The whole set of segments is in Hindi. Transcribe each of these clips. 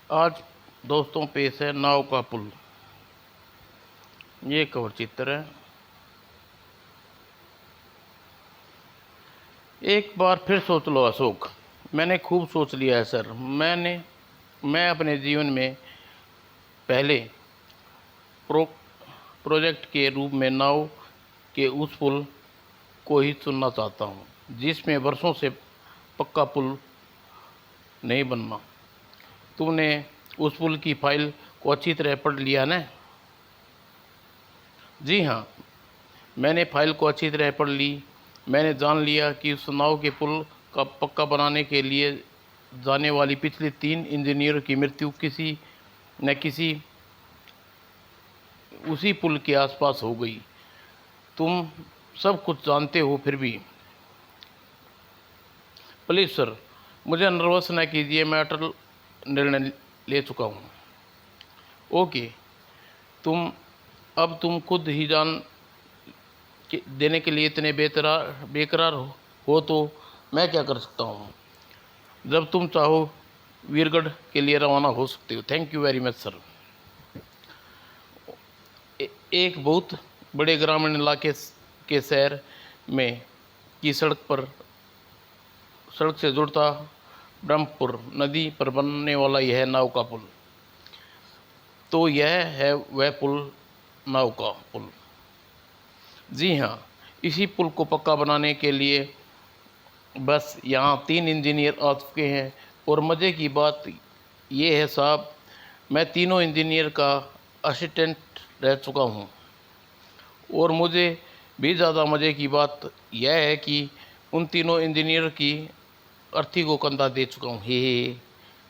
आज दोस्तों पेश है नाव का पुल। ये कवर चित्र है। एक बार फिर सोच लो अशोक। मैंने खूब सोच लिया है सर। मैं अपने जीवन में पहले प्रो प्रोजेक्ट के रूप में नाव के उस पुल को ही चुनना चाहता हूँ जिसमें वर्षों से पक्का पुल नहीं बनना। तुमने उस पुल की फाइल को अच्छी तरह पढ़ लिया ना? जी हाँ, मैंने फाइल को अच्छी तरह पढ़ ली। मैंने जान लिया कि उस नाव के पुल का पक्का बनाने के लिए जाने वाली पिछले 3 इंजीनियरों की मृत्यु किसी न किसी उसी पुल के आसपास हो गई। तुम सब कुछ जानते हो फिर भी। प्लीज़ सर, मुझे नर्वस न कीजिए। मैं अटल निर्णय ले चुका हूँ। ओके, तुम खुद ही जान देने के लिए इतने बेकरार हो तो मैं क्या कर सकता हूँ। जब तुम चाहो वीरगढ़ के लिए रवाना हो सकते हो। Thank you very much sir. एक बहुत बड़े ग्रामीण इलाके के शहर में की सड़क से जुड़ता ब्रह्मपुर नदी पर बनने वाला यह नाव का पुल। तो यह है वह पुल, नाव का पुल। जी हाँ, इसी पुल को पक्का बनाने के लिए बस यहाँ 3 इंजीनियर आ चुके हैं। और मज़े की बात ये है साहब, मैं तीनों इंजीनियर का असिस्टेंट रह चुका हूँ। और मुझे भी ज़्यादा मज़े की बात यह है कि उन तीनों इंजीनियर की अर्थी को कंधा दे चुका हूँ। हे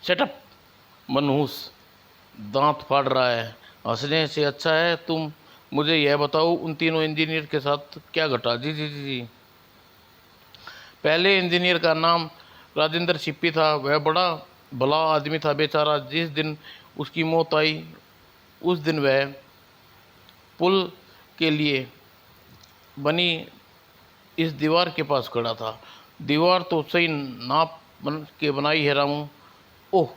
सेटअप मनहूस दांत फाड़ रहा है। हंसने से अच्छा है तुम मुझे यह बताओ, उन तीनों इंजीनियर के साथ क्या घटा? जी जी जी जी। पहले इंजीनियर का नाम राजेंद्र शिप्पी था। वह बड़ा भला आदमी था बेचारा। जिस दिन उसकी मौत आई उस दिन वह पुल के लिए बनी इस दीवार के पास खड़ा था। दीवार तो सही नाप बन के बनाई है रामू। ओह,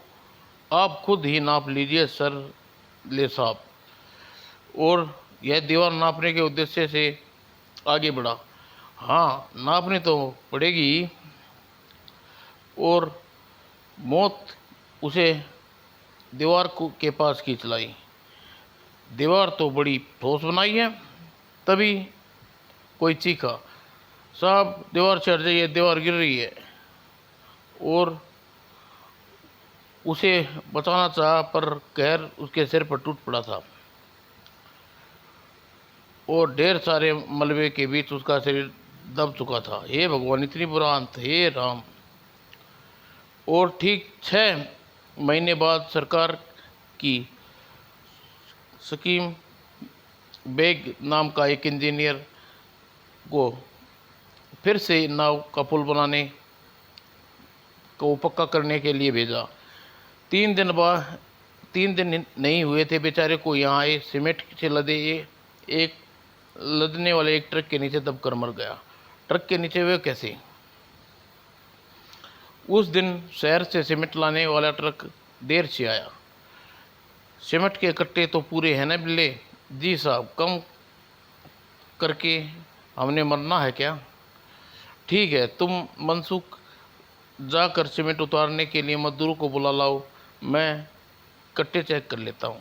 आप खुद ही नाप लीजिए सर ले साहब। और यह दीवार नापने के उद्देश्य से आगे बढ़ा। हाँ, नापनी तो पड़ेगी। और मौत उसे दीवार के पास खींच लाई। दीवार तो बड़ी ठोस बनाई है। तभी कोई चीखा, साहब दीवार से हट जाइए, दीवार गिर रही है। और उसे बचाना चाहा पर कहर उसके सिर पर टूट पड़ा था और ढेर सारे मलबे के बीच उसका शरीर दब चुका था। हे भगवान, इतनी बुरा अंत, हे राम। और ठीक 6 महीने बाद सरकार की स्कीम बेग नाम का एक इंजीनियर को फिर से नाव का पुल बनाने को पक्का करने के लिए भेजा। 3 दिन नहीं हुए थे बेचारे को यहाँ आए। सीमेंट से लदने वाले एक ट्रक के नीचे दबकर मर गया। ट्रक के नीचे वे कैसे? उस दिन शहर से सीमेंट लाने वाला ट्रक देर से आया। सीमेंट के कट्टे तो पूरे हैं ना बिल्ले? जी साहब, कम करके हमने मरना है क्या? ठीक है, तुम मनसुख जाकर सीमेंट उतारने के लिए मजदूरों को बुला लाओ। मैं कट्टे चेक कर लेता हूँ।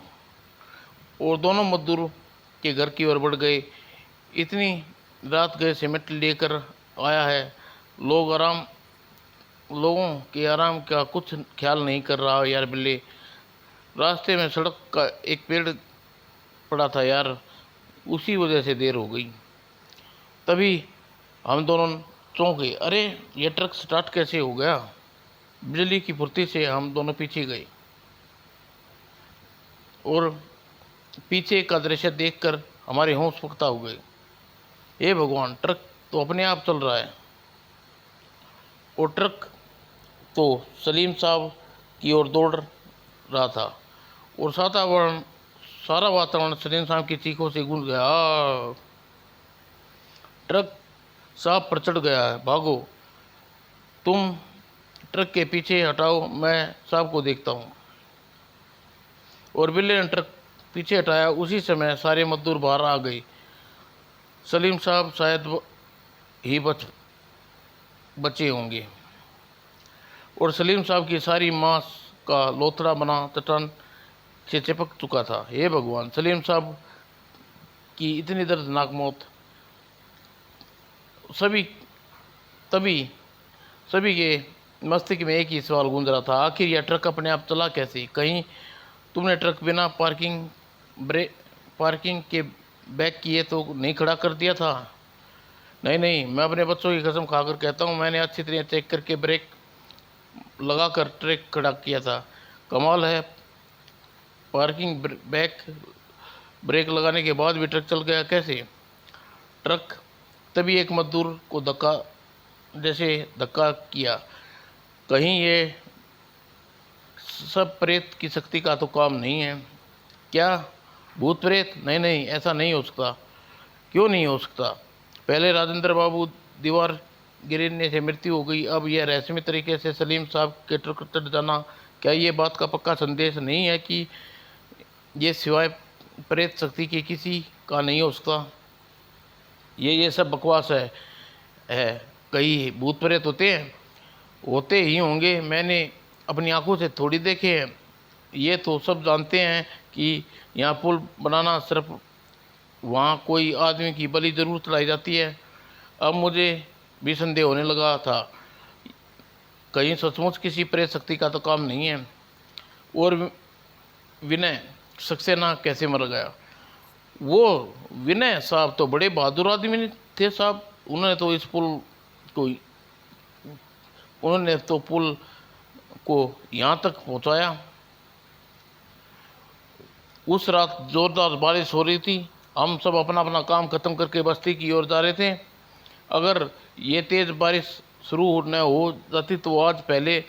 और दोनों मजदूर के घर की ओर बढ़ गए। इतनी रात गए सीमेंट लेकर आया है। लोगों के आराम का कुछ ख्याल नहीं कर रहा यार बिल्ले। रास्ते में सड़क का एक पेड़ पड़ा था यार, उसी वजह से देर हो गई। तभी हम दोनों चौंके। अरे, ये ट्रक स्टार्ट कैसे हो गया? बिजली की फुर्ती से हम दोनों पीछे गए और पीछे का दृश्य देखकर हमारे होश पुख्ता हो गए। हे भगवान, ट्रक तो अपने आप चल रहा है। और ट्रक तो सलीम साहब की ओर दौड़ रहा था। और सारा वातावरण सलीम साहब की चीखों से गूंज गया। ट्रक साहब पर चढ़ गया है, भागो। तुम ट्रक के पीछे हटाओ, मैं साहब को देखता हूँ। और बिल्ले ने ट्रक पीछे हटाया। उसी समय सारे मजदूर बाहर आ गए। सलीम साहब शायद ही बचे होंगे और सलीम साहब की सारी मांस का लोथड़ा बना चट्टान से चिपक चुका था। हे भगवान, सलीम साहब की इतनी दर्दनाक मौत! तभी सभी के मस्तिष्क में एक ही सवाल गूंज रहा था, आखिर यह ट्रक अपने आप चला कैसे? कहीं तुमने ट्रक बिना पार्किंग के बैक किए तो नहीं खड़ा कर दिया था? नहीं नहीं, मैं अपने बच्चों की कसम खाकर कहता हूँ, मैंने अच्छी तरह चेक करके ब्रेक लगाकर ट्रक खड़ा किया था। कमाल है, पार्किंग बैक ब्रेक लगाने के बाद भी ट्रक चल गया कैसे? ट्रक तभी एक मजदूर को धक्का किया। कहीं ये सब प्रेत की शक्ति का तो काम नहीं है क्या? भूत प्रेत? नहीं नहीं, ऐसा नहीं हो सकता। क्यों नहीं हो सकता? पहले राजेंद्र बाबू दीवार गिरने से मृत्यु हो गई, अब यह रहस्यमय तरीके से सलीम साहब के ट्रक चढ़ जाना, क्या ये बात का पक्का संदेश नहीं है कि ये सिवाय प्रेत शक्ति के किसी का नहीं हो सकता? ये सब बकवास है। कई भूत प्रेत होते ही होंगे, मैंने अपनी आंखों से थोड़ी देखे हैं। ये तो सब जानते हैं कि यहाँ पुल बनाना सिर्फ वहाँ कोई आदमी की बलि ज़रूर चढ़ाई जाती है। अब मुझे भी संदेह होने लगा था, कहीं सचमुच किसी प्रेत शक्ति का तो काम नहीं है। और विनय सक्सेना कैसे मर गया? वो विनय साहब तो बड़े बहादुर आदमी थे साहब। उन्होंने तो पुल को यहाँ तक पहुँचाया। उस रात जोरदार बारिश हो रही थी। हम सब अपना अपना काम खत्म करके बस्ती की ओर जा रहे थे। अगर ये तेज़ बारिश शुरू न हो जाती तो आज पहले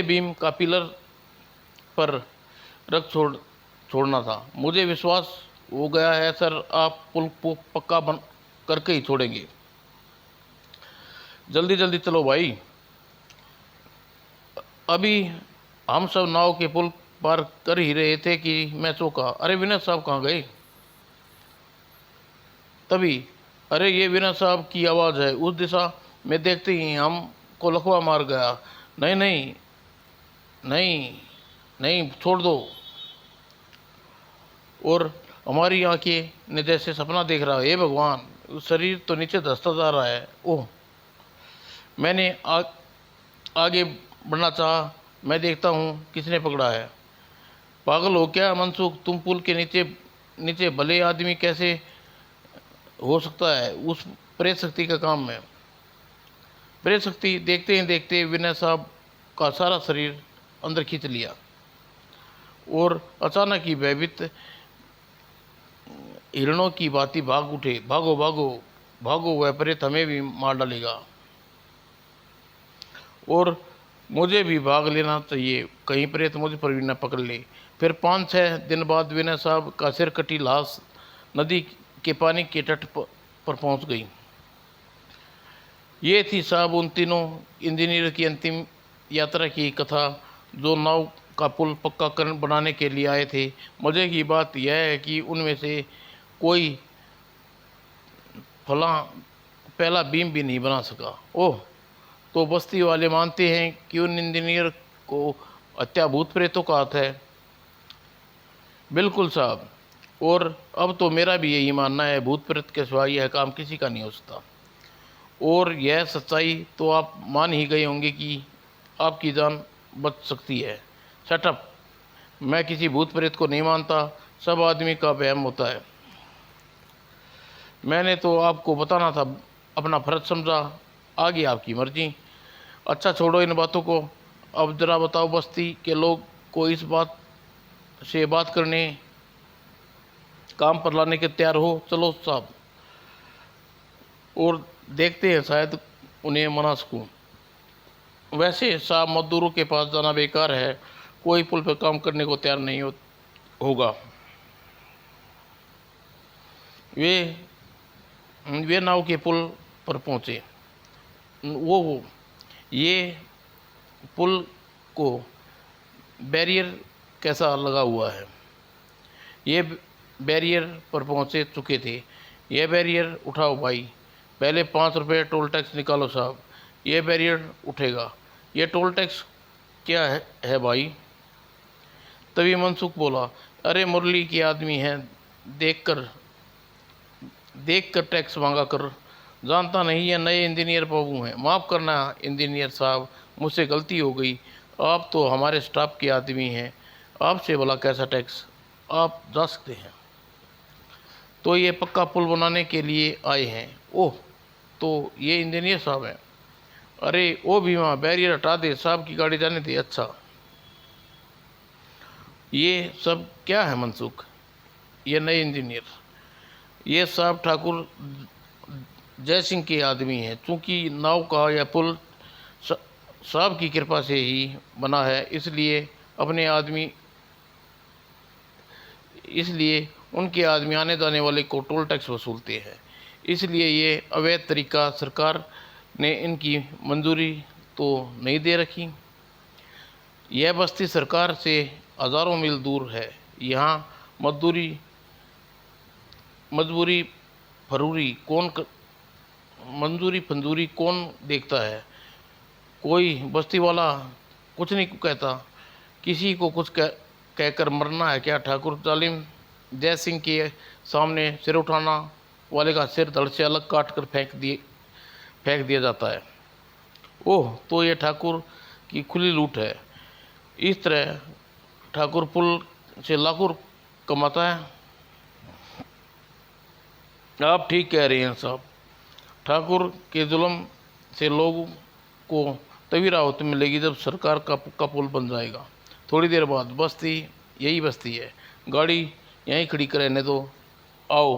बीम का पिलर पर रख छोड़ना था। मुझे विश्वास हो गया है सर, आप पुल को पक्का बन करके ही छोड़ेंगे। जल्दी जल्दी चलो भाई। अभी हम सब नाव के पुल पार कर ही रहे थे कि मैं चौंका। अरे विनय साहब कहाँ गए? तभी अरे ये विनय साहब की आवाज़ है। उस दिशा में देखते ही हमको लकवा मार गया। नहीं नहीं नहीं नहीं, छोड़ दो। और हमारी आंखें ने जैसे सपना देख रहा है। हे भगवान, शरीर तो नीचे धंसता जा रहा है। ओह! मैंने आगे बढ़ना चाहा। मैं देखता हूँ किसने पकड़ा है। पागल हो क्या मनसुख? तुम पुल के नीचे भले आदमी कैसे हो सकता है? उस प्रेत शक्ति का काम है। प्रेत शक्ति? देखते ही देखते विनय साहब का सारा शरीर अंदर खींच लिया और अचानक ही भयभीत हिरणों की भांति भाग उठे। भागो भागो भागो, वह प्रेत हमें भी मार डालेगा। और मुझे भी भाग लेना चाहिए, कहीं प्रेत मुझे पर भी न पकड़ ले। फिर 5-6 दिन बाद विनय साहब का सिर कटी लाश नदी के पानी के तट पर पहुंच गई। ये थी साहब उन तीनों इंजीनियर की अंतिम यात्रा की कथा, जो नाव का पुल पक्का बनाने के लिए आए थे। मज़े की बात यह है कि उनमें से कोई पहला बीम भी नहीं बना सका। ओह! तो बस्ती वाले मानते हैं कि उन इंजीनियर को हत्या भूत प्रेतों का हाथ है। बिल्कुल साहब, और अब तो मेरा भी यही मानना है, भूत प्रेत के सिवा यह काम किसी का नहीं हो सकता। और यह सच्चाई तो आप मान ही गए होंगे कि आपकी जान बच सकती है। शटअप! मैं किसी भूत प्रेत को नहीं मानता, सब आदमी का वहम होता है। मैंने तो आपको बताना था, अपना फर्ज समझा, आगे आपकी मर्जी। अच्छा छोड़ो इन बातों को, अब ज़रा बताओ बस्ती के लोग को इस बात से बात करने, काम पर लाने के तैयार हो? चलो साहब, और देखते हैं शायद उन्हें मना सकूं। वैसे साहब मजदूरों के पास जाना बेकार है, कोई पुल पर काम करने को तैयार नहीं होगा। वे नाव के पुल पर पहुंचे। ये पुल को बैरियर कैसा लगा हुआ है। ये बैरियर पर पहुँचे चुके थे। यह बैरियर उठाओ भाई, पहले 5 रुपये टोल टैक्स निकालो साहब, ये बैरियर उठेगा। ये टोल टैक्स क्या है भाई? तभी मनसुख बोला, अरे मुरली के आदमी हैं, देख कर टैक्स मांगा कर, जानता नहीं है नए इंजीनियर बाबू हैं, माफ़ करना इंजीनियर साहब, मुझसे गलती हो गई, आप तो हमारे स्टाफ के आदमी हैं, आपसे भला कैसा टैक्स आप जा सकते हैं। तो ये पक्का पुल बनाने के लिए आए हैं। ओह, तो ये इंजीनियर साहब हैं। अरे ओ भीमा, बैरियर हटा दे, साहब की गाड़ी जाने दे। अच्छा, ये सब क्या है मनसुख? ये नए इंजीनियर, ये साहब ठाकुर जय सिंह के आदमी हैं। चूँकि नाव का यह पुल साहब की कृपा से ही बना है, इसलिए उनके आदमी आने जाने वाले को टोल टैक्स वसूलते हैं। इसलिए ये अवैध तरीका सरकार ने इनकी मंजूरी तो नहीं दे रखी। यह बस्ती सरकार से हज़ारों मील दूर है। यहाँ मजबूरी मंजूरी फंजूरी कौन देखता है? कोई बस्ती वाला कुछ नहीं कहता। किसी को कुछ कहकर मरना है क्या? ठाकुर जालिम जय सिंह के सामने सिर उठाना वाले का सिर धड़ से अलग काट कर फेंक दिया जाता है। ओह, तो ये ठाकुर की खुली लूट है। इस तरह ठाकुर पुल से लाखों कमाता है। आप ठीक कह रहे हैं साहब, ठाकुर के जुल्म से लोगों को तभी राहत मिलेगी जब सरकार का पक्का पुल बन जाएगा। थोड़ी देर बाद बस्ती यही बस्ती है, गाड़ी यहीं खड़ी करने दो, आओ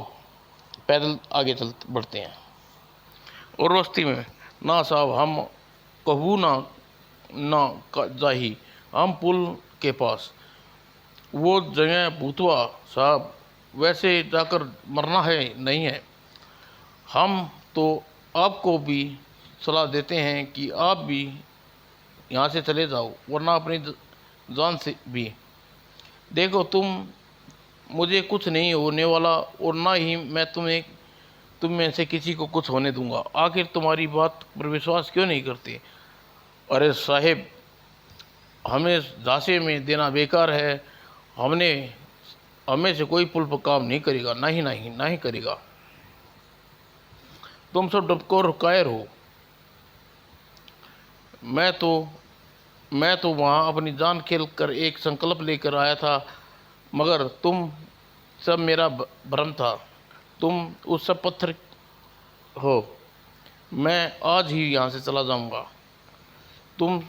पैदल आगे बढ़ते हैं। और बस्ती में ना साहब, हम कहू ना जाही, हम पुल के पास वो जगह भूतवा साहब, वैसे जाकर मरना है नहीं है। हम तो आपको भी सलाह देते हैं कि आप भी यहाँ से चले जाओ, वरना अपनी जान से भी। देखो, मुझे कुछ नहीं होने वाला और ना ही मैं तुम में से किसी को कुछ होने दूंगा। आखिर तुम्हारी बात पर विश्वास क्यों नहीं करते? अरे साहेब, हमें झांसे में देना बेकार है। हमें से कोई पुल पर काम नहीं करेगा, नहीं करेगा। तुम सब डबकोर कायर हो। मैं तो वहाँ अपनी जान खेल कर एक संकल्प लेकर आया था, मगर तुम सब मेरा भ्रम था। तुम उस सब पत्थर हो। मैं आज ही यहाँ से चला जाऊँगा। तुम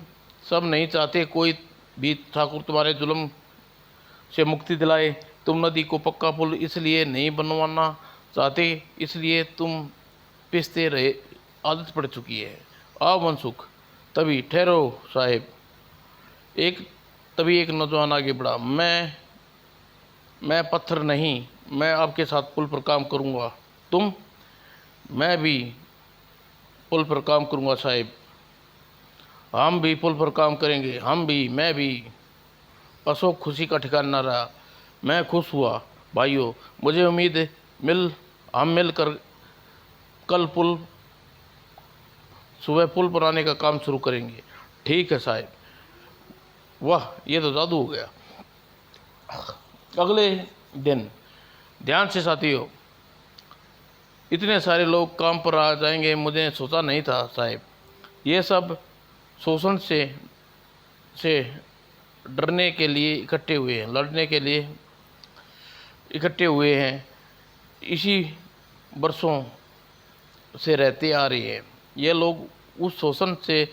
सब नहीं चाहते कोई भी ठाकुर तुम्हारे जुल्म से मुक्ति दिलाए। तुम नदी को पक्का पुल इसलिए नहीं बनवाना चाहते, इसलिए तुम पिसते रहे, आदत पड़ चुकी है। आओ मनसुख। तभी ठहरो साहेब, तभी एक नौजवान आगे बढ़ा। मैं पत्थर नहीं, मैं आपके साथ पुल पर काम करूँगा। तुम? मैं भी पुल पर काम करूँगा साहेब। हम भी पुल पर काम करेंगे, मैं भी। अशोक खुशी का ठिकाना न रहा। मैं खुश हुआ भाइयों, मुझे उम्मीद है हम मिलकर कल सुबह पुल बनाने का काम शुरू करेंगे। ठीक है साहब। वाह, ये तो जादू हो गया। अगले दिन, ध्यान से साथियों, इतने सारे लोग काम पर आ जाएंगे मुझे सोचा नहीं था साहब। ये सब शोषण से डरने के लिए इकट्ठे हुए हैं, लड़ने के लिए इकट्ठे हुए हैं। इसी वर्षों से रहते आ रही है। ये लोग उस शोषण से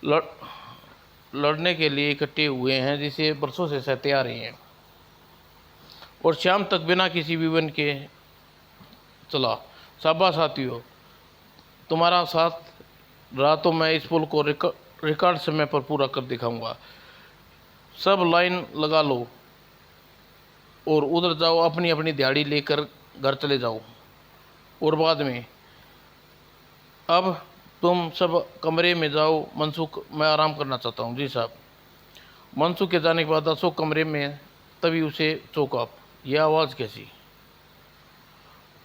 लड़ने के लिए इकट्ठे हुए हैं जिसे वर्षों से सहते आ रही हैं, और शाम तक बिना किसी विघ्न के चला। शाबाश साथियों, तुम्हारा साथ रहा तो मैं इस पुल को रिकॉर्ड समय पर पूरा कर दिखाऊंगा। सब लाइन लगा लो और उधर जाओ, अपनी अपनी दिहाड़ी लेकर घर चले जाओ। और बाद में अब तुम सब कमरे में जाओ। मनसुख, मैं आराम करना चाहता हूँ। जी साहब। मनसुख के जाने के बाद अशोक कमरे में तभी उसे चौंका, यह आवाज़ कैसी?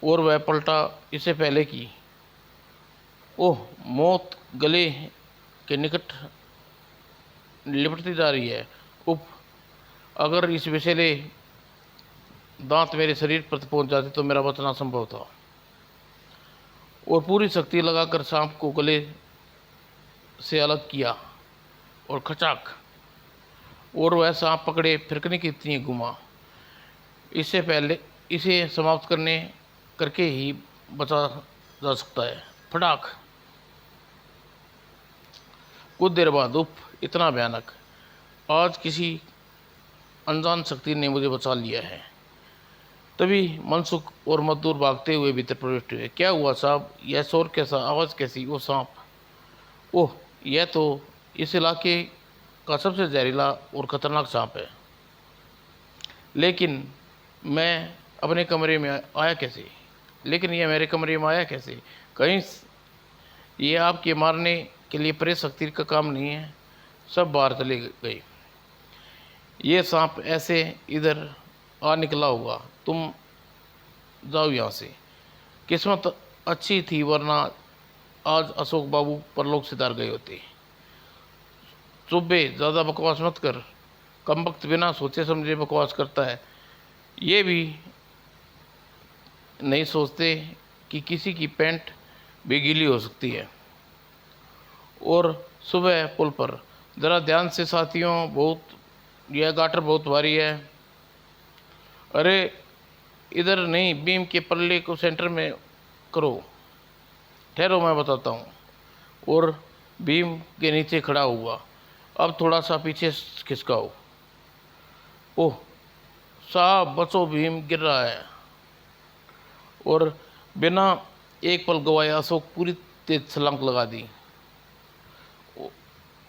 और वह पलटा इससे पहले कि ओह, मौत गले के निकट लिपटती जा रही है। उफ, अगर इस विषैले दांत मेरे शरीर पर पहुंच जाते तो मेरा बचना संभव था। और पूरी शक्ति लगाकर सांप को गले से अलग किया और खचाक, और वह सांप पकड़े फिरकने की इतनी घुमा। इससे पहले इसे समाप्त करके ही बचा जा सकता है। फटाक। कुछ देर बाद, उफ, इतना भयानक, आज किसी अनजान शक्ति ने मुझे बचा लिया है। तभी मनसुख और मजदूर भागते हुए भीतर प्रविष्ट हुए। क्या हुआ साहब? यह शोर कैसा? आवाज़ कैसी? वो सांप? ओह, यह तो इस इलाके का सबसे जहरीला और ख़तरनाक सांप है। लेकिन मैं अपने कमरे में आया कैसे? लेकिन यह मेरे कमरे में आया कैसे? कहीं ये आपके मारने के लिए प्रेत शक्ति का काम नहीं है। सब बाहर चले गए। ये सांप ऐसे इधर आ निकला होगा। तुम जाओ यहाँ से। किस्मत अच्छी थी, वरना आज अशोक बाबू परलोक सिधार गए होते। चुब्बे, ज़्यादा बकवास मत कर। कमबख्त बिना सोचे समझे बकवास करता है। ये भी नहीं सोचते कि किसी की पैंट भी गीली हो सकती है। और सुबह पुल पर ज़रा ध्यान से साथियों, यह गाटर बहुत भारी है। अरे इधर नहीं, बीम के पल्ले को सेंटर में करो। ठहरो, मैं बताता हूँ। और बीम के नीचे खड़ा हुआ। अब थोड़ा सा पीछे खिसकाओ। ओह साहब, बचो, भीम गिर रहा है। और बिना एक पल गवाए अशोक पूरी तेज छलांग लगा दी।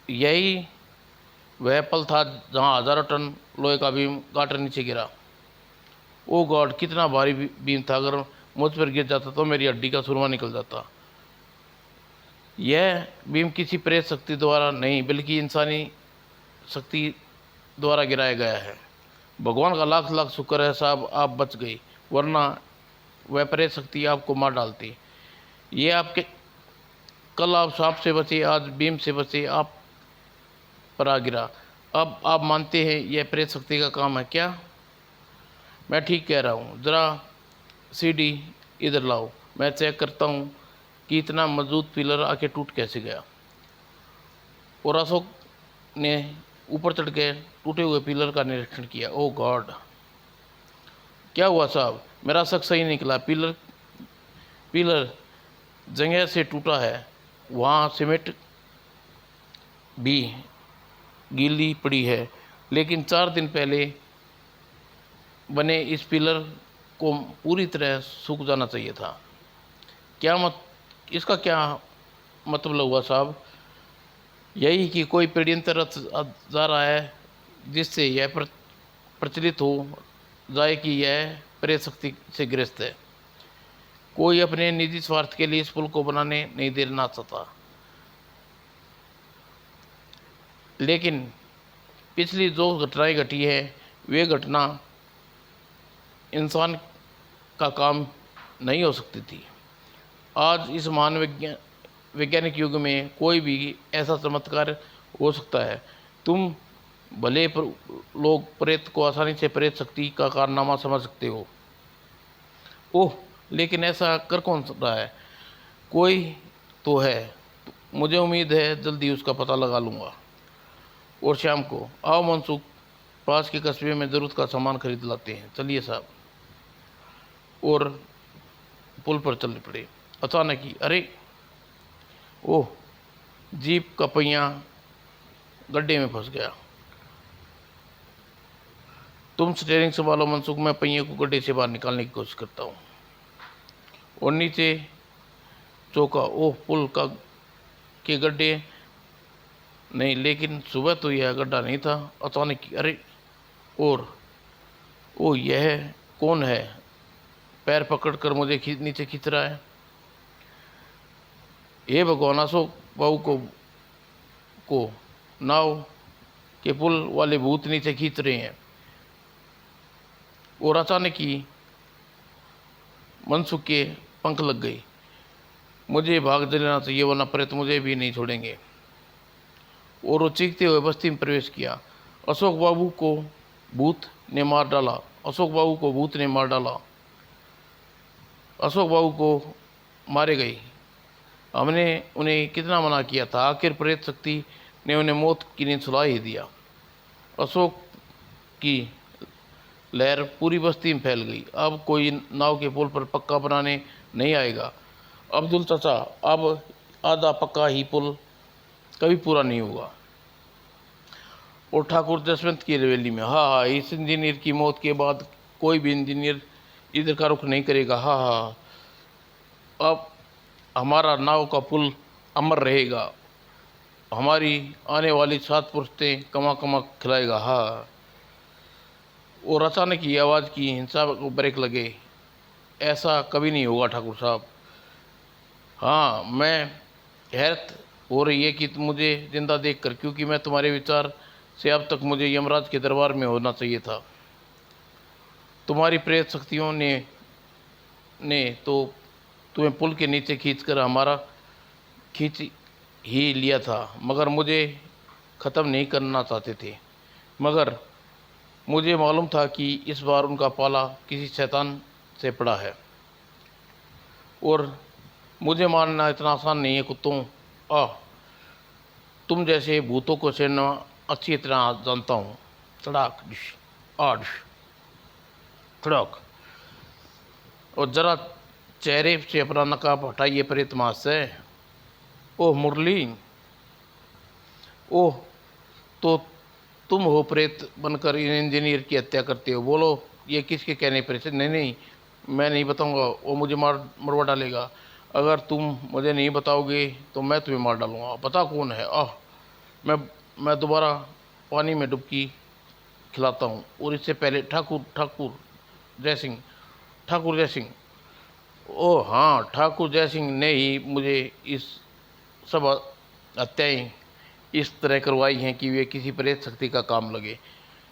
यही वह पल था जहां हजारों टन लोहे का बीम गाटर नीचे गिरा। ओ गॉड, कितना भारी बीम था। अगर मुझ पर गिर जाता तो मेरी हड्डी का सुरमा निकल जाता। यह बीम किसी प्रेत शक्ति द्वारा नहीं, बल्कि इंसानी शक्ति द्वारा गिराया गया है। भगवान का लाख लाख शुक्र है साहब, आप बच गई, वरना वह प्रेत शक्ति आपको मार डालती। ये आपके कल आप सांप से बचे, आज बीम से बचे, आप पर आ गिरा। अब आप मानते हैं यह प्रेत शक्ति का काम है क्या? मैं ठीक कह रहा हूँ। ज़रा सीढ़ी इधर लाओ, मैं चेक करता हूँ कि इतना मजबूत पिलर आके टूट कैसे गया। और अशोक ने ऊपर चढ़ के टूटे हुए पिलर का निरीक्षण किया। ओह गॉड, क्या हुआ साहब? मेरा शक सही निकला। पिलर जगह से टूटा है। वहाँ सीमेंट भी गीली पड़ी है, लेकिन 4 दिन पहले बने इस पिलर को पूरी तरह सूख जाना चाहिए था। इसका क्या मतलब हुआ साहब? यही कि कोई षड्यंत्र जा रहा है, जिससे यह प्रचलित हो जाए कि यह प्रेत शक्ति से ग्रस्त है। कोई अपने निजी स्वार्थ के लिए इस पुल को बनाने नहीं देना चाहता। लेकिन पिछली जो घटनाएं घटी है, वे घटना इंसान का काम नहीं हो सकती थी। आज इस महान वैज्ञानिक युग में कोई भी ऐसा चमत्कार हो सकता है। तुम भले लोग प्रेत को आसानी से प्रेत शक्ति का कारनामा समझ सकते हो। ओह, लेकिन ऐसा कर कौन रहा है? कोई तो है। मुझे उम्मीद है जल्दी उसका पता लगा लूँगा। और शाम को आओ मनसुख, पास के कस्बे में ज़रूरत का सामान खरीद लाते हैं। चलिए साहब। और पुल पर चल पड़े। अचानक ही, अरे ओह, जीप का पहिया गड्ढे में फंस गया। तुम स्टीयरिंग संभालो मनसुख, मैं पहिए को गड्ढे से बाहर निकालने की कोशिश करता हूँ। और नीचे चौका। ओह, पुल के गड्ढे नहीं, लेकिन सुबह तो यह गड्ढा नहीं था। अचानक ही, अरे ओह, यह कौन है? पैर पकड़कर मुझे नीचे खींच रहा है। हे भगवान, अशोक बाबू को नाव कि पुल वाले भूत नीचे खींच रहे हैं। और अचानक ही मनसुख के पंख लग गए। मुझे भाग लेना चाहिए वरना प्रेत मुझे भी नहीं छोड़ेंगे। और वो चीखते हुए बस्ती में प्रवेश किया। अशोक बाबू को भूत ने मार डाला। अशोक बाबू को भूत ने मार डाला। अशोक बाबू को मारे गए। हमने उन्हें कितना मना किया था, आखिर प्रेत शक्ति ने उन्हें मौत की नींद सुला ही दिया। अशोक की लहर पूरी बस्ती में फैल गई। अब कोई नाव के पुल पर पक्का बनाने नहीं आएगा। अब्दुल चाचा, अब आधा पक्का ही पुल कभी पूरा नहीं होगा। और ठाकुर जसवंत की हवेली में, हाँ, इस इंजीनियर की मौत के बाद कोई भी इंजीनियर इधर का रुख नहीं करेगा। हाँ, अब हमारा नाव का पुल अमर रहेगा। हमारी आने वाली 7 पुश्तें कमा कमा खिलाएगा। हाँ। और अचानक ही आवाज़ की हिंसा को ब्रेक लगे। ऐसा कभी नहीं होगा ठाकुर साहब। हाँ, मैं हैरत हो रही है कि मुझे जिंदा देखकर, क्योंकि मैं तुम्हारे विचार से अब तक मुझे यमराज के दरबार में होना चाहिए था। तुम्हारी प्रेत शक्तियों ने तो तुम्हें पुल के नीचे खींचकर हमारा खींच ही लिया था, मगर मुझे ख़त्म नहीं करना चाहते थे। मगर मुझे मालूम था कि इस बार उनका पाला किसी शैतान से पड़ा है। और मुझे मारना इतना आसान नहीं है कुत्तों। तुम जैसे भूतों को छेड़ना अच्छी तरह जानता हूँ। तड़ाक डिश आठ थड़क। और ज़रा चेहरे से अपना नकाब हटाइए प्रेत मास से। ओह मुरली, ओह, तो तुम हो प्रेत बनकर इन इंजीनियर की हत्या करते हो। बोलो, ये किसके कहने पर? नहीं नहीं, मैं नहीं बताऊंगा, वो मुझे मरवा डालेगा। अगर तुम मुझे नहीं बताओगे तो मैं तुम्हें मार डालूंगा। बता कौन है? मैं दोबारा पानी में डुबकी खिलाता हूँ। और इससे पहले ठाकुर जय सिंह, ठाकुर जय सिंह। ओह हाँ, ठाकुर जय सिंह ने ही मुझे इस सब हत्याएं इस तरह करवाई हैं कि वे किसी प्रेत शक्ति का काम लगे।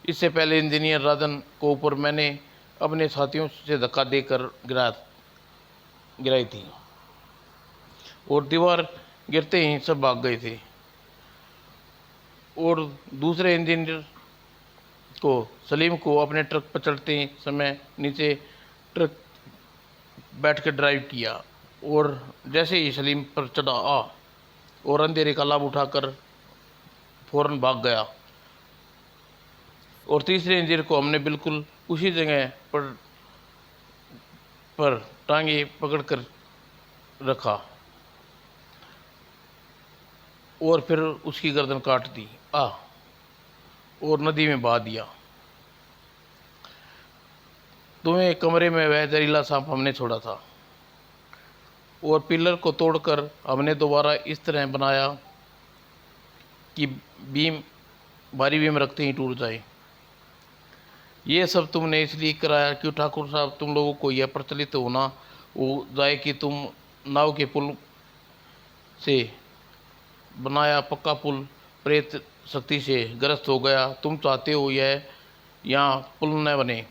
इससे पहले इंजीनियर राजन को ऊपर मैंने अपने साथियों से धक्का देकर गिराई थी और दीवार गिरते ही सब भाग गए थे। और दूसरे इंजीनियर को, सलीम को, अपने ट्रक पर चढ़ते समय नीचे ट्रक बैठ कर ड्राइव किया। और जैसे ही सलीम पर चढ़ा और अंधेरे का लाभ उठाकर फौरन भाग गया। और तीसरे इंजीनियर को हमने बिल्कुल उसी जगह पर टांगे पकड़ कर रखा और फिर उसकी गर्दन काट दी और नदी में बहा दिया। तुम्हें कमरे में वह जहरीला सांप हमने छोड़ा था और पिलर को तोड़कर हमने दोबारा इस तरह बनाया कि भारी बीम रखते ही टूट जाए। ये सब तुमने इसलिए कराया कि ठाकुर साहब, तुम लोगों को यह प्रचलित होना हो जाए कि तुम नाव के पुल से बनाया पक्का पुल प्रेत शक्ति से ग्रस्त हो गया। तुम चाहते हो यह यहाँ पुल न बने,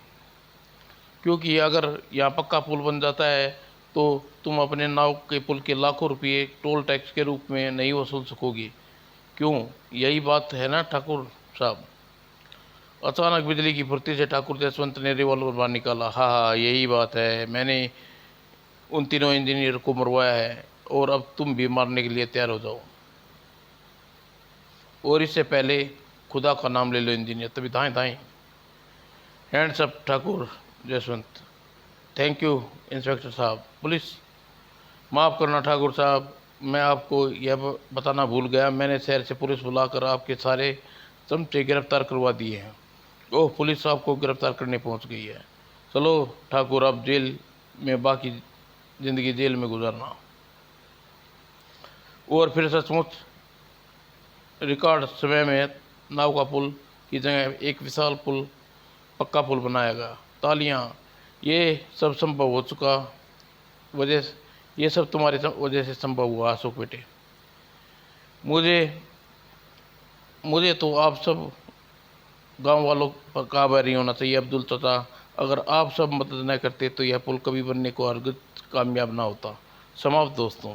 क्योंकि अगर यहाँ पक्का पुल बन जाता है तो तुम अपने नाव के पुल के लाखों रुपये टोल टैक्स के रूप में नहीं वसूल सकोगे। क्यों? यही बात है ना ठाकुर साहब? अचानक बिजली की फुर्ती से ठाकुर जसवंत ने रिवॉल्वर बाहर निकाला। हाँ, यही बात है। मैंने उन तीनों इंजीनियर को मरवाया है और अब तुम भी मारने के लिए तैयार हो जाओ। और इससे पहले खुदा का नाम ले लो इंजीनियर। तभी दाएं दाएं। Hands up Thakur Jaswant. Thank you inspector साहब। पुलिस, माफ़ करना ठाकुर साहब, मैं आपको यह बताना भूल गया। मैंने शहर से पुलिस बुलाकर आपके सारे चमचे गिरफ्तार करवा दिए हैं। ओह, पुलिस आपको गिरफ्तार करने पहुंच गई है। चलो ठाकुर, अब जेल में बाकी ज़िंदगी जेल में गुजारना। और फिर सचमुच रिकॉर्ड समय में नाव का पुल की जगह एक विशाल पुल, पक्का पुल बनाया गया। तालियां। ये सब संभव हो चुका ये सब तुम्हारी वजह से संभव हुआ अशोक बेटे। मुझे तो आप सब गांव वालों का आभारी होना चाहिए अब्दुल तथा अगर आप सब मदद न करते तो यह पुल कभी बनने को हरगिज़ कामयाब ना होता। समाप्त दोस्तों।